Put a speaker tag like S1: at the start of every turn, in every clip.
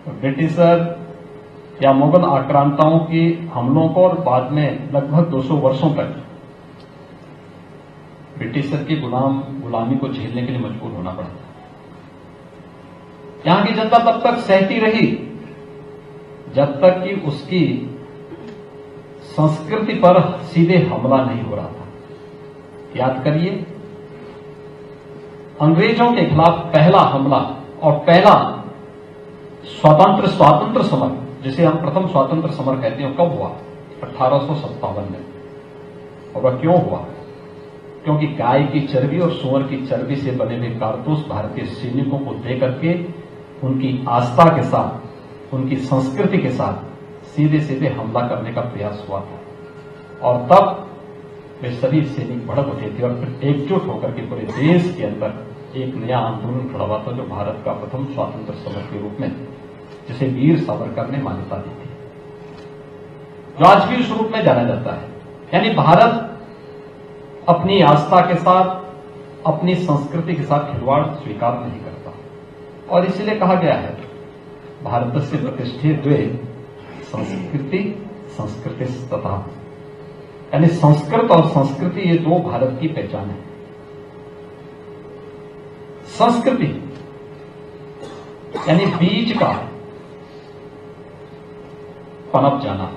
S1: Britisher या मुगल आक्रांताओं के हमलों को और बाद में लगभग 200 वर्षों तक ब्रिटिशर की गुलामी को झेलने के लिए मजबूर होना पड़ा। यहां की जनता तब तक सहती रही जब तक कि उसकी संस्कृति पर सीधे हमला नहीं हो रहा था। याद करिए, अंग्रेजों के खिलाफ पहला हमला और पहला स्वातंत्र समर, जिसे हम प्रथम स्वातंत्र समर कहते हैं, कब हुआ? 1857 में। और वह क्यों हुआ? क्योंकि गाय की चर्बी और सूअर की चर्बी से बने हुए कारतूस भारतीय सैनिकों को दे करके उनकी आस्था के साथ, उनकी संस्कृति के साथ सीधे सीधे हमला करने का प्रयास हुआ था। और तब वे सभी सैनिक भड़क उठे थे और फिर एकजुट होकर के पूरे देश के अंदर एक नया आंदोलन खड़ा हुआ था, जो भारत का प्रथम स्वातंत्र समर के रूप में, जिसे वीर सावरकर ने मान्यता दी थी, जो आज भी उस रूप में जाना जाता है। यानी भारत अपनी आस्था के साथ, अपनी संस्कृति के साथ खिलवाड़ स्वीकार नहीं करता। और इसलिए कहा गया है, भारत से प्रतिष्ठित द्वे संस्कृति संस्कृति तथा, यानी संस्कृत और संस्कृति, ये दो भारत की पहचान है। संस्कृति यानी बीज का पनप जाना,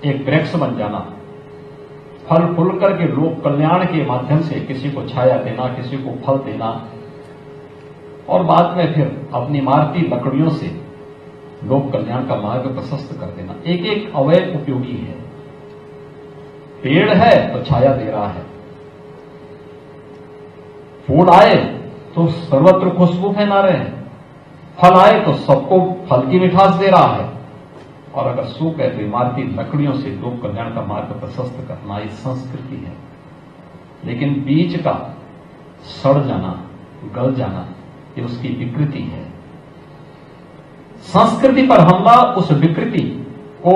S1: एक वृक्ष बन जाना, फल फूल करके लोक कल्याण के माध्यम से किसी को छाया देना, किसी को फल देना, और बाद में फिर अपनी मारती लकड़ियों से लोक कल्याण का मार्ग प्रशस्त कर देना। एक एक अवयव उपयोगी है। पेड़ है तो छाया दे रहा है, फूल आए तो सर्वत्र खुशबू फैला रहे हैं, फल आए तो सबको फल की मिठास दे रहा है, और अगर सूख है तो इमारती लकड़ियों से लोक कल्याण का मार्ग प्रशस्त करना, ये संस्कृति है। लेकिन बीज का सड़ जाना, गल जाना, ये उसकी विकृति है। संस्कृति पर हमला उस विकृति को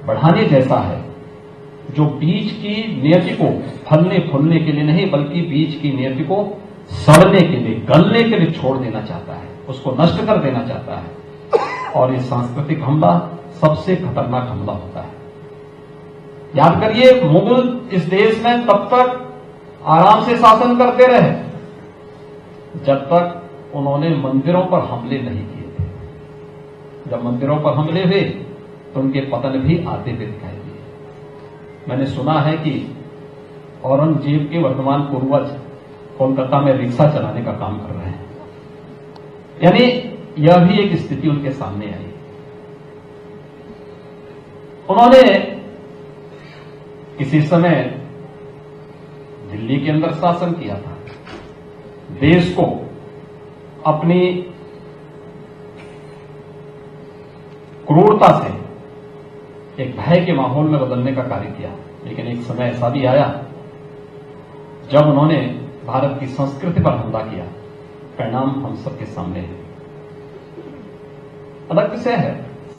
S1: बढ़ाने जैसा है, जो बीज की नियति को फलने फूलने के लिए नहीं, बल्कि बीज की नियति को सड़ने के लिए, गलने के लिए छोड़ देना चाहता है, उसको नष्ट कर देना चाहता है। और ये सांस्कृतिक हमला सबसे खतरनाक हमला होता है। याद करिए, मुगल इस देश में तब तक आराम से शासन करते रहे जब तक उन्होंने मंदिरों पर हमले नहीं किए थे। जब मंदिरों पर हमले हुए तो उनके पतन भी आते हुए दिखाई दिए। मैंने सुना है कि औरंगजेब के वर्तमान पूर्वज कोलकाता में रिक्शा चलाने का काम कर रहे हैं। यानी यह भी एक स्थिति उनके सामने आई। उन्होंने किसी समय दिल्ली के अंदर शासन किया था, देश को अपनी क्रूरता से एक भय के माहौल में बदलने का कार्य किया। लेकिन एक समय ऐसा भी आया जब उन्होंने भारत की संस्कृति पर हमला किया। परिणाम हम सबके सामने है। अलग विषय है